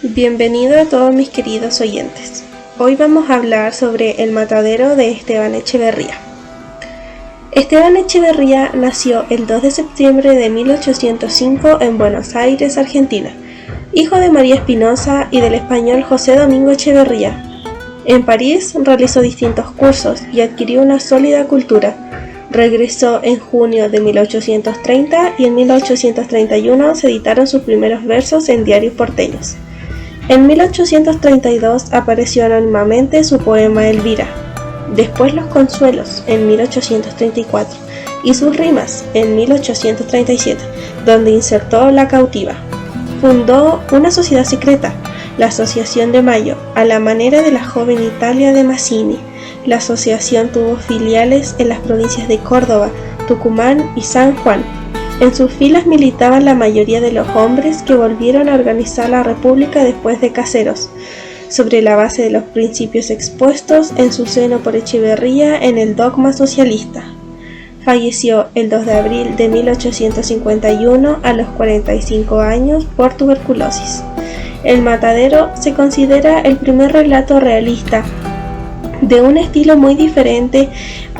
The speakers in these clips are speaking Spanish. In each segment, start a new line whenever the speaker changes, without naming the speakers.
Bienvenido a todos mis queridos oyentes. Hoy vamos a hablar sobre el matadero de Esteban Echeverría. Esteban Echeverría nació el 2 de septiembre de 1805 en Buenos Aires, Argentina, hijo de María Espinosa y del español José Domingo Echeverría. En París realizó distintos cursos y adquirió una sólida cultura. Regresó en junio de 1830 y en 1831 se editaron sus primeros versos en diarios porteños. En 1832 apareció anónimamente su poema Elvira, después Los Consuelos en 1834 y sus rimas en 1837, donde insertó La Cautiva. Fundó una sociedad secreta, la Asociación de Mayo, a la manera de la joven Italia de Mazzini. La asociación tuvo filiales en las provincias de Córdoba, Tucumán y San Juan. En sus filas militaban la mayoría de los hombres que volvieron a organizar la República después de Caseros, sobre la base de los principios expuestos en su seno por Echeverría en el dogma socialista. Falleció el 2 de abril de 1851 a los 45 años por tuberculosis. El Matadero se considera el primer relato realista, de un estilo muy diferente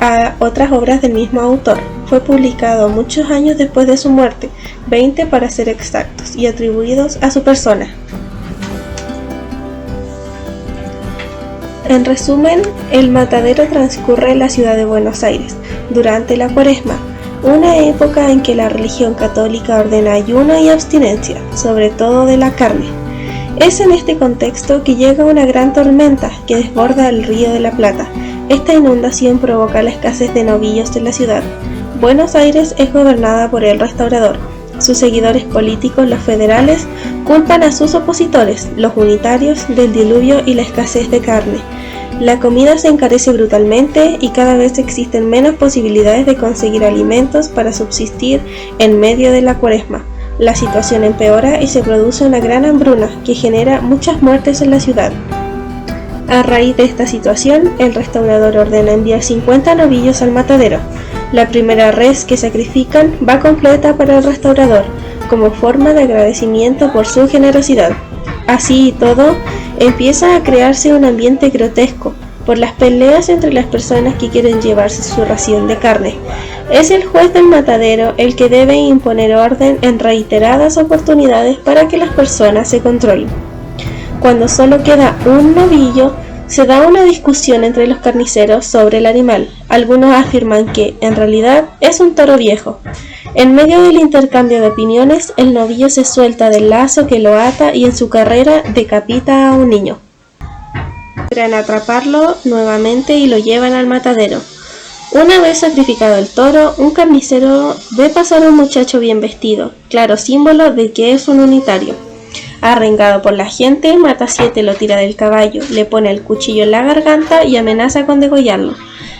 a otras obras del mismo autor. Fue publicado muchos años después de su muerte, 20 para ser exactos, y atribuidos a su persona. En resumen, el Matadero transcurre en la ciudad de Buenos Aires, durante la Cuaresma, una época en que la religión católica ordena ayuno y abstinencia, sobre todo de la carne. Es en este contexto que llega una gran tormenta que desborda el Río de la Plata. Esta inundación provoca la escasez de novillos en la ciudad. Buenos Aires es gobernada por el Restaurador. Sus seguidores políticos, los federales, culpan a sus opositores, los unitarios, del diluvio y la escasez de carne. La comida se encarece brutalmente y cada vez existen menos posibilidades de conseguir alimentos para subsistir en medio de la Cuaresma. La situación empeora y se produce una gran hambruna que genera muchas muertes en la ciudad. A raíz de esta situación, el Restaurador ordena enviar 50 novillos al matadero. La primera res que sacrifican va completa para el Restaurador, como forma de agradecimiento por su generosidad. Así y todo, empieza a crearse un ambiente grotesco por las peleas entre las personas que quieren llevarse su ración de carne. Es el juez del matadero el que debe imponer orden en reiteradas oportunidades para que las personas se controlen. Cuando solo queda un novillo, se da una discusión entre los carniceros sobre el animal. Algunos afirman que, en realidad, es un toro viejo. En medio del intercambio de opiniones, el novillo se suelta del lazo que lo ata y en su carrera decapita a un niño. Logran atraparlo nuevamente y lo llevan al matadero. Una vez sacrificado el toro, un carnicero ve pasar a un muchacho bien vestido, claro símbolo de que es un unitario. Arrengado por la gente, mata a 7, lo tira del caballo, le pone el cuchillo en la garganta y amenaza con degollarlo.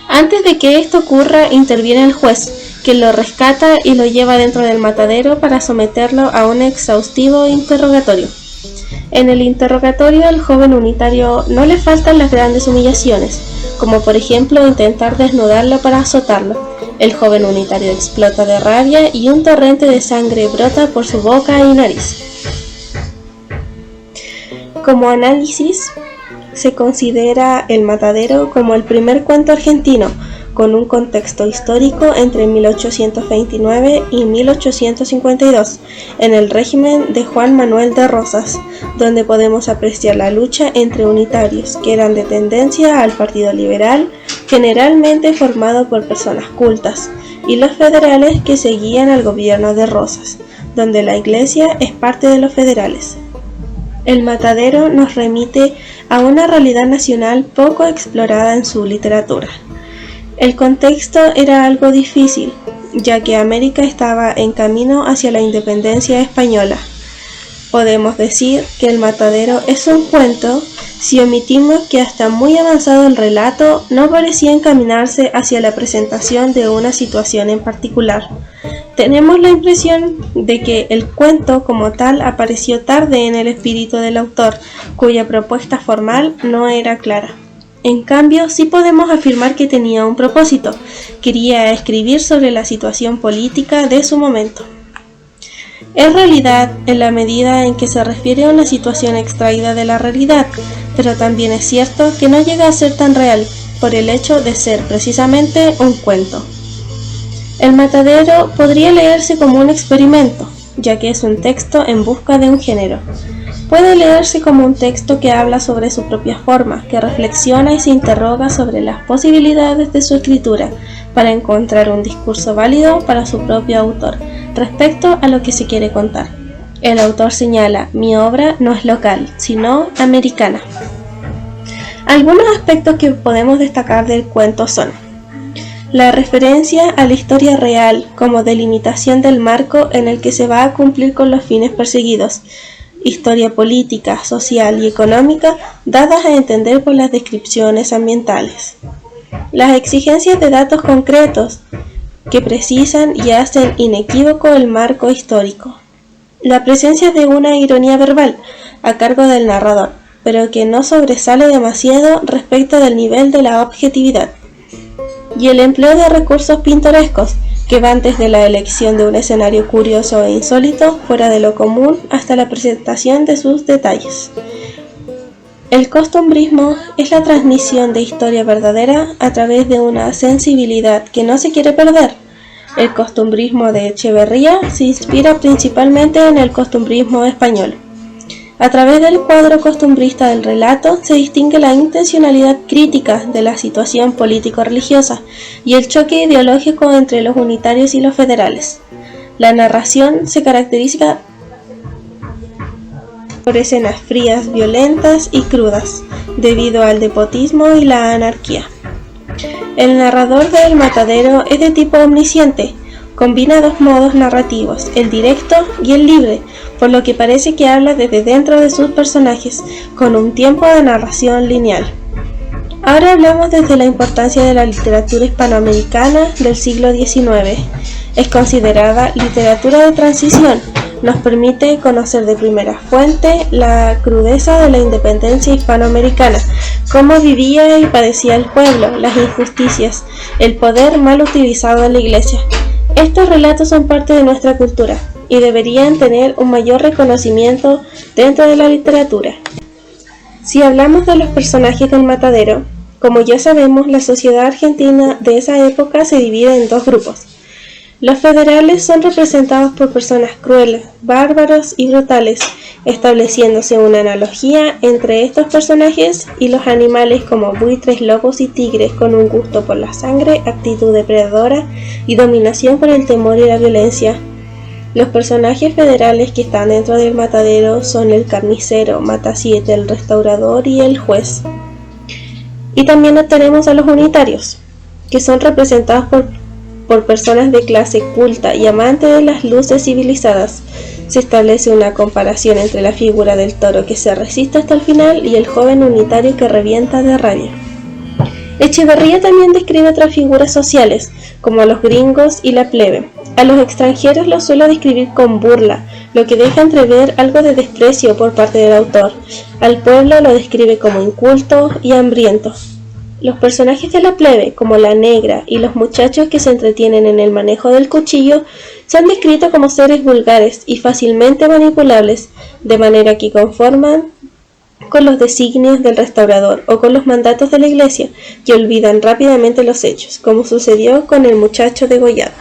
Antes de que esto ocurra, interviene el juez, que lo rescata y lo lleva dentro del matadero para someterlo a un exhaustivo interrogatorio. En el interrogatorio al joven unitario no le faltan las grandes humillaciones, como por ejemplo intentar desnudarlo para azotarlo. El joven unitario explota de rabia y un torrente de sangre brota por su boca y nariz. Como análisis, se considera El Matadero como el primer cuento argentino, con un contexto histórico entre 1829 y 1852, en el régimen de Juan Manuel de Rosas, donde podemos apreciar la lucha entre unitarios, que eran de tendencia al Partido Liberal, generalmente formado por personas cultas, y los federales que seguían al gobierno de Rosas, donde la Iglesia es parte de los federales. El Matadero nos remite a una realidad nacional poco explorada en su literatura. El contexto era algo difícil, ya que América estaba en camino hacia la independencia española. Podemos decir que El Matadero es un cuento si omitimos que hasta muy avanzado el relato no parecía encaminarse hacia la presentación de una situación en particular. Tenemos la impresión de que el cuento como tal apareció tarde en el espíritu del autor, cuya propuesta formal no era clara. En cambio, sí podemos afirmar que tenía un propósito. Quería escribir sobre la situación política de su momento. Es realidad en la medida en que se refiere a una situación extraída de la realidad, pero también es cierto que no llega a ser tan real por el hecho de ser precisamente un cuento. El matadero podría leerse como un experimento, ya que es un texto en busca de un género. Puede leerse como un texto que habla sobre su propia forma, que reflexiona y se interroga sobre las posibilidades de su escritura para encontrar un discurso válido para su propio autor respecto a lo que se quiere contar. El autor señala: mi obra no es local, sino americana. Algunos aspectos que podemos destacar del cuento son: la referencia a la historia real como delimitación del marco en el que se va a cumplir con los fines perseguidos, historia política, social y económica dadas a entender por las descripciones ambientales. Las exigencias de datos concretos que precisan y hacen inequívoco el marco histórico. La presencia de una ironía verbal a cargo del narrador, pero que no sobresale demasiado respecto del nivel de la objetividad. Y el empleo de recursos pintorescos, que van desde la elección de un escenario curioso e insólito, fuera de lo común, hasta la presentación de sus detalles. El costumbrismo es la transmisión de historia verdadera a través de una sensibilidad que no se quiere perder. El costumbrismo de Echeverría se inspira principalmente en el costumbrismo español. A través del cuadro costumbrista del relato se distingue la intencionalidad crítica de la situación político-religiosa y el choque ideológico entre los unitarios y los federales. La narración se caracteriza por escenas frías, violentas y crudas, debido al despotismo y la anarquía. El narrador de El Matadero es de tipo omnisciente, combina dos modos narrativos, el directo y el libre, por lo que parece que habla desde dentro de sus personajes, con un tiempo de narración lineal. Ahora hablamos desde la importancia de la literatura hispanoamericana del siglo XIX. Es considerada literatura de transición. Nos permite conocer de primera fuente la crudeza de la independencia hispanoamericana, cómo vivía y padecía el pueblo, las injusticias, el poder mal utilizado en la iglesia. Estos relatos son parte de nuestra cultura y deberían tener un mayor reconocimiento dentro de la literatura. Si hablamos de los personajes del Matadero, como ya sabemos, la sociedad argentina de esa época se divide en dos grupos. Los federales son representados por personas crueles, bárbaros y brutales, estableciéndose una analogía entre estos personajes y los animales como buitres, lobos y tigres, con un gusto por la sangre, actitud depredadora y dominación por el temor y la violencia. Los personajes federales que están dentro del matadero son el carnicero, Matasiete, el restaurador y el juez. Y también tenemos a los unitarios, que son representados por personas de clase culta y amante de las luces civilizadas. Se establece una comparación entre la figura del toro que se resiste hasta el final y el joven unitario que revienta de rabia. Echeverría también describe otras figuras sociales, como a los gringos y la plebe. A los extranjeros los suele describir con burla, lo que deja entrever algo de desprecio por parte del autor. Al pueblo lo describe como inculto y hambriento. Los personajes de la plebe, como la negra y los muchachos que se entretienen en el manejo del cuchillo, son descritos como seres vulgares y fácilmente manipulables, de manera que conforman con los designios del restaurador o con los mandatos de la iglesia, y olvidan rápidamente los hechos, como sucedió con el muchacho degollado.